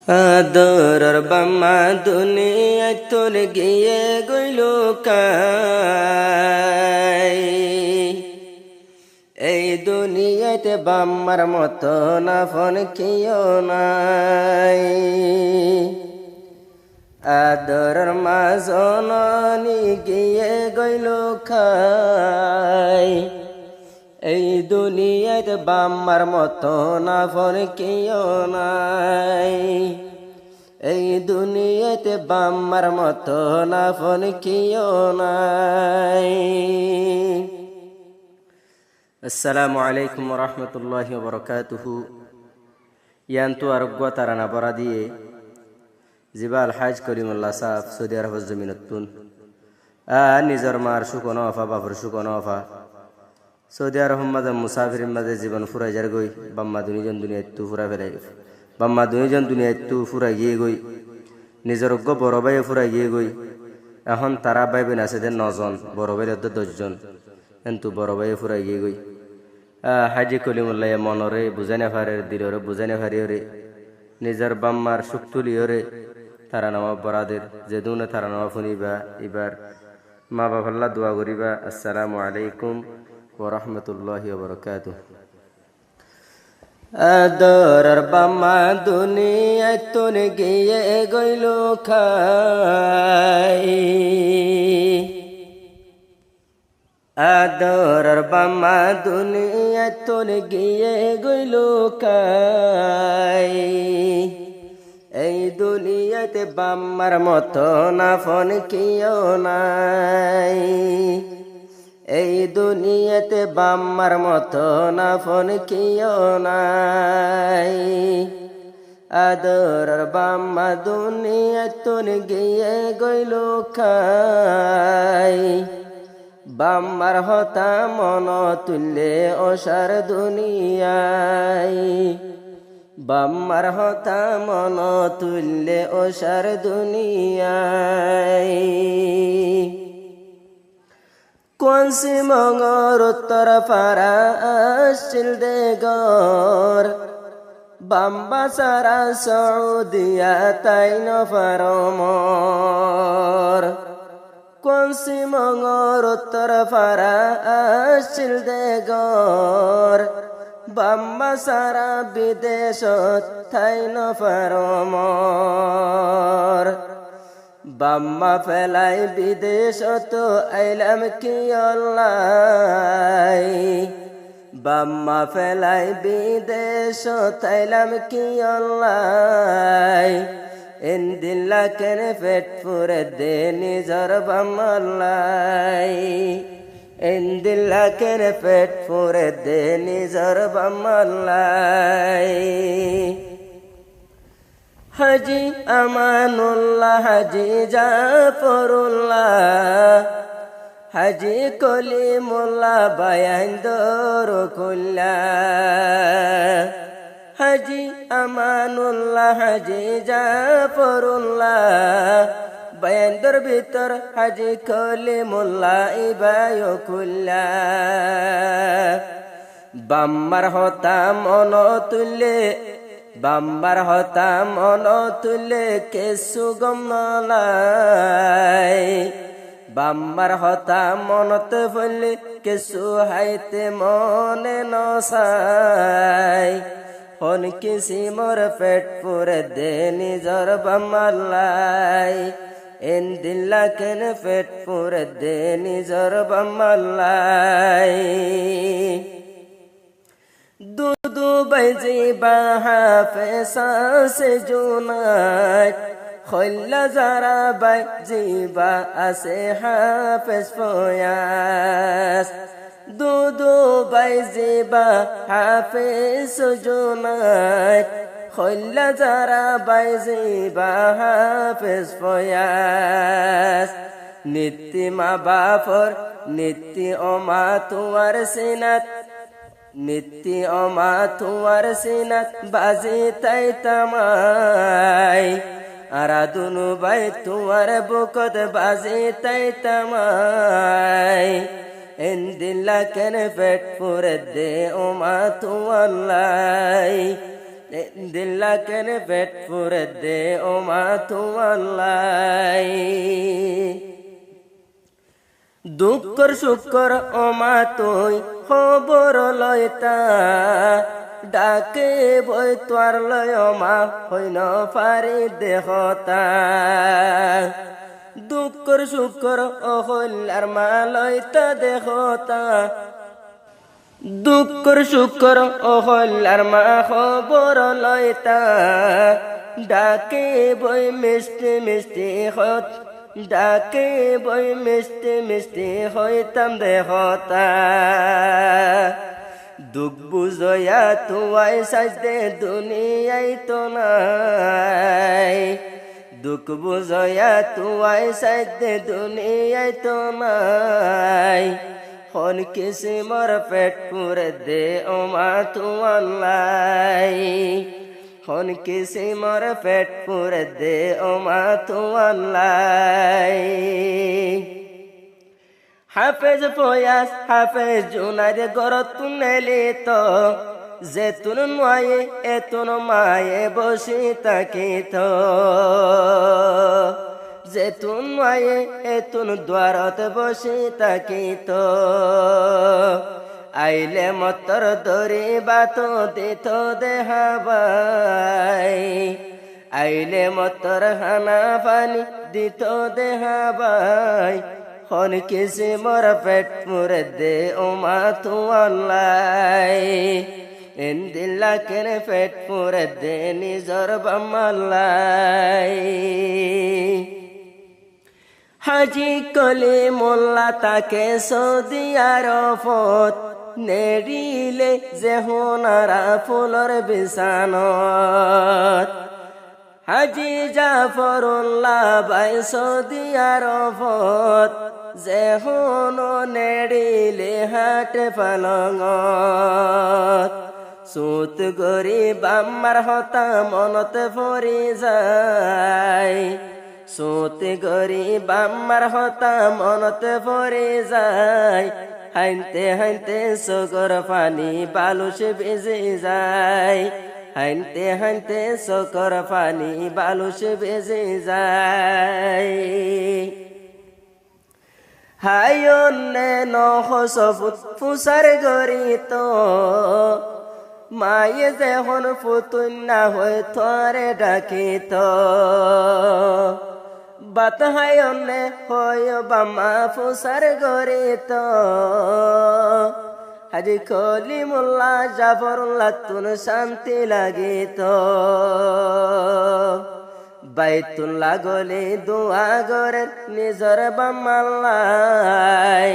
আদরর বাম্মা দুনিয়া তোর গিয়ে গইল কাই। এই দুনিয়াতে বাম্মার মতো না ফোন কেউ নাই। আদরর মা জননী গিয়ে গইল খাই। এই দুনিয়াতে বাম্মার মতো না ফোন কেউ নাই। এই দুনিয়াতে বাম্মার মতো না ফোন কেউ নাই। আসসালামু আলাইকুম ওয়া রাহমাতুল্লাহি ওয়া বারাকাতুহু। ইয়ান্তু আরোগ্য তারানা বরা দিয়ে জিবাল হাজ করিমুল্লাহ সাহ সৌদি আরব জমিনতুন নিজর মার সুকন অফা বাবর সুকন অফা সৌদি আরব মাঝে মুসাফির মাঝে জীবন ফুরাই যার গই বাম্মা দুইজন দুনিয়া তু ফুরা ফেলাই বাম্মা দুইজন দুনিয়া তু ফুরাই গিয়ে গই নিজর বড় ভাই ফুরাই গিয়ে গই। এখন তারা ভাই বোন আছে যে 9 জন, বড় ভাই 10 জন, কিন্তু বড় ভাই ফুরাই গিয়ে গই। হাজি কলিমুল্লাহ মনরে বুঝাই না পারে, দিলরে বুঝাই না পারি ওরে নিজের বাম্মার সুখ তুলি ওরে তারা নামা বরাদের যে দুনে তারা নামা ফুনিবা। এবার মা বাবাল্লাহ দোয়া করিবা। আসসালামু আলাইকুম ওয়া রাহমাতুল্লাহি ওয়া বারাকাতুহু। আদরর বাম্মা দুনিয়া তোর গিয়ে গইল খাই। আদরর বাম্মা দুনিয়া তোর গিয়ে গইল খাই। এই দুনিয়াতে বাম্মার মতো না ফোন কেউ নাই। এই দুনিয়াতে বাম্মার মতো না ফোন কেউ নাই। আদরর বাম্মা দুনিয়া তোর গিয়ে গইল খাই। বাম্মার হতা মন তুললে ওসার দুনিয়ায়। বাম্মার হতা মন তুললে ওসার দুনিয়ায়। কোনসি মঙ্গর উত্তর পারা আসছিল দেগর বাম্বা সারা সৌদিয়া তাই নফারমর। কোনসি মঙ্গর উত্তর পারা আসছিল দেগর বাম্বা সারা বিদেশ তাই নফারমর। বাম্মা ফেলাই বিদেশ তো আইলাম কি অল্লাই। বাম্মা ফেলাই বিদেশ তাইলাম কি অল্লাই। এন দিল্লা কেন পেট পুরে দে নিজর বাম্মাল্লাই। এন দিল্লা কেন পেট পুরে দে নিজর বাম্মাল্লাই। হাজি আমানুল্লাহ হাজি জাফরুল্লাহ হাজি কলিমুল্লাহ বায়ান্দর কুল্লাহ। হাজি আমানুল্লাহ হাজি জাফরুল্লাহ বায়ান্দর ভিতর হাজি কলিমুল্লাহ ইবায় কুল্লাহ। বাম্মার হতা মন তুলে বাম্বার হতা মন তুলে কেসু গম নলাই। বাম্বার হতা মনতে ফলে কেসু হাইতে মনে নসাই। হন কিসি মোর পেট পুরে দে নিজর বাম্মাল্লাই। এন দিল্লা কেন পেট পুরে দে নিজর বাম্মাল্লাই। দুদু বাইজি বাহা পেশা সে জুনাই খল্লা যারা বাই জিবা আছে হাফেজ ফয়াস। দুদু বাইজি বাহা পেশ জুনাই খল্লা যারা বাই জিবা হাফেজ ফয়াস। নিত্যি মা বাপর নিত্যি অমা তোমার সিনাত নিত্যি অমা তোমার সিনাত বাজি তাই তামাই। আরা দুনু ভাই তোমার বুকত বাজি তাই তামাই। এন দিল্লা কেন পেট পুরে দে ওমা তোমাল্লাই। দিল্লা কেন পেট পুরে দে ও মা তোমাল্লাই দুঃখর সুখর ও মা তুই খবর লয়তা ডাকে বই তোর লয় মা হইন পারি দেহতা দুঃখর সুখর ও হইলার মা লয়তা দেহতা দুঃখর সুখর ও হইলার মা খবর লয়তা ডাকে বই মিষ্টি মিষ্টি হত ডাকে বই মিষ্টি মিষ্টি হইতাম দেহতা দুঃখ বুঝয়া তুয়াই সাজতে দুনিয়াই তো নাই দুঃখ বুঝয়া তুয়াই সাজতে দুনিয়াই তো নাই হন কিসিমর পেট পুরে দে ও মা তোমাল্লাই হন কিসিমর পেট পুরে দে ও মা তোমাল্লাই হাফেজ পয়াস হাফেজ জুনারে গরত নেলি তো যেতুন মায়ে এতুন মায়ে বসি তাকি তো যেতুন মায়ে এতুন দ্বারত বসি তাকি তো আইলে মতর দরি বাত দিত দেহাবাই আইলে মতর হানা পানি দিত দেহাবাই হন কিসি মোর পেট মুরে দে ও মা তোমাল্লাই এন দিল্লা কেন পেট মুরে দে নিজর বাম্মাল্লাই হাজি কলি মোল্লা তাকে সৌদি আরফত নেড়িলে যে হোনারা ফুলর বিছানত হাজি জাফরুল্লাহ বাই সৌদি আরফত যে হোন নেড়িলে হাট পালঙত সুত গরিব আমার হতা মনত ফরি যায় সুত গরিব আমার হতা মনত ফরি যায় হাইনতে হাইনতে সগর পানি বালুস বেজে যায় হাইনতে হাইনতে সগর পানি বালুস বেজে যায় হায়নে নহসফুত ফুসার গরিত মায়ে যেহন ফুতুন না হয়ে থরে ডাকিত বাত হায়নে হয় বামা ফুসার গরিত হাজি কলিমুল্লাহ জাফরুল্লাহ তুন শান্তি লাগিত বাইতুল্লাহ গলি দোয়া গরে নিজর বাম্মাল্লাই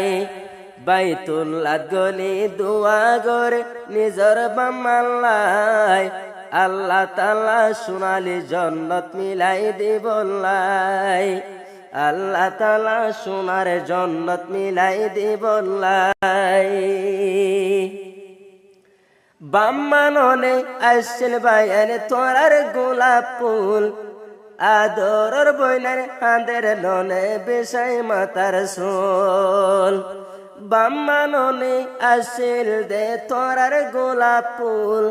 বাইতুল্লাহ গলি দোয়া গরে নিজর বাম্মাল্লাই আল্লাহ তাআলা সোনালি জন্নত মিলাই দিবল্লাই আল্লাহ তাআলা সোনার জন্নত মিলাই দিবল্লাই বাম্মাননে আসছিল বাইরে তোরার গোলাপ ফুল আদরর বইনার হাঁদের লনে বেশাই মাতার সোল বাম্মাননে আসিল দে তোরার গোলাপ ফুল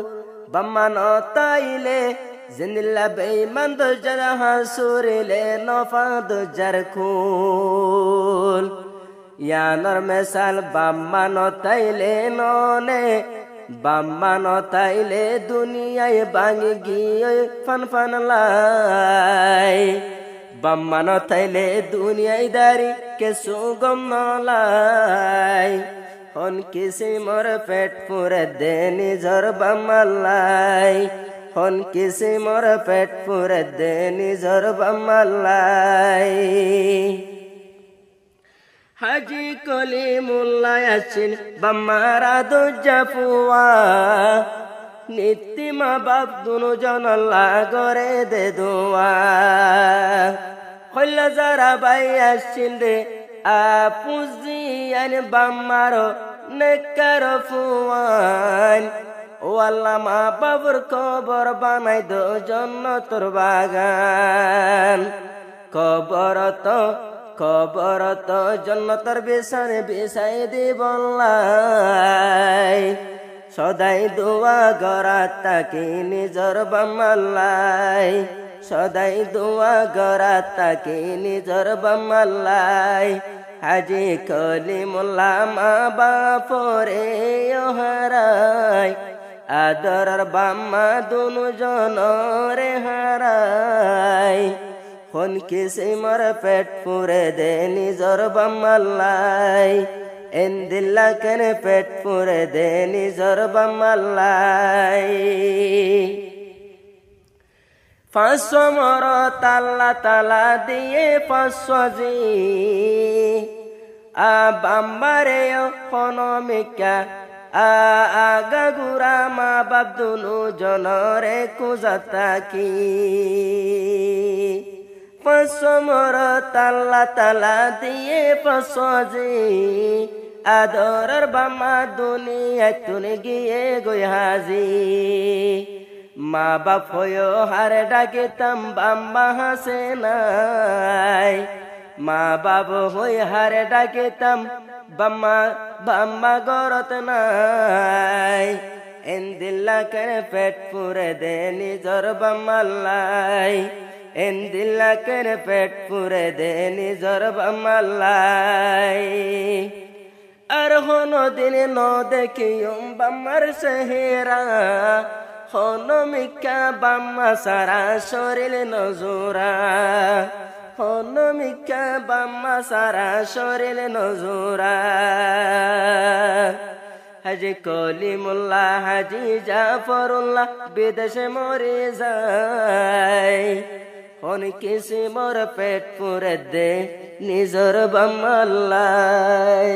বাম্মান তাইলে জিন্দিল্লা বেঈমান দজার হাসুরিলে নফা দজার খুল ইয়ানর মেসাল বাম্মান তাইলে ননে বাম্মান তাইলে দুনিয়ায় ভাঙি গিয়ে ফান ফান লাই বাম্মান তাইলে দুনিয়ায় দারি কে সুগম নলাই হন কিসি মোর পেট পুরে দে নিজর বাম্মাল্লাই হন কিসি মোর পেট পুরে দে নিজর বাম্মাল্লাই হাজি কলিমুল্লাহ আছেন বাম্মারা দজ্জা ফুয়া নিত্যি মা বাপ দুনো জন লাগরে দে দোয়া হইলা যারা বাই আসছিল রে আপুজিয়ান বাম্মার নেকার ফুয়ান ও আল্লাহ মা বাবুর কবর বানাই দো জন্নতর বাগান কবর তো জন্নতর বিছানে বিছাই দিবল্লাই সদাই দোয়া গরাত তাকে নিজর বাম্মাল্লাই সদাই দোয়া গরাত তাকে নিজর বাম্মাল্লাই হাজি কলিমুল্লাহ মা বাপরে হারাই আদরর বাম্মা দুনু জনরে হারাই কোন কিসিমর পেট পুরে দে নিজর বাম্মাল্লাই এন্দিল্লা কেন পেট পুরে দে নিজর বাম্মাল্লাই 500 মরত আল্লাহ তালা দিয়ে 500 জি বাম্বারে হনমিকা আগা গুরা মা বাপ দুনু জনরে কুজাতা কি 500 মরত আল্লাহ তালা দিয়ে 500 জি আদরের বাম্মা দুনিয়া তুনে গিয়ে গই হাজি মা বাপ হয়ে হারে ডাকিতাম বাম্মা হাসে নাই মা বাপ হয়ে হারে ডাকিতাম বাম্মা বাম্মা গরত নাই এন্দিল্লা কেনে পেট পুরে দে নিজর বাম্মাল্লাই এন্দিল্লা কেনে পেট পুরে দে নিজর বাম্মাল্লাই আর হনো দিন ন দেখিয়ম বাম্মার সেহেরা হনমিকা বাম্মা সারা শরীর নজুরা হনমিকা বাম্মা সারা শরীর নজুরা হাজি কলিমুল্লাহ হাজি জাফরুল্লাহ বিদেশে মরে যায় হন কিসি মোর পেট পুরে দে নিজর বাম্মাল্লাই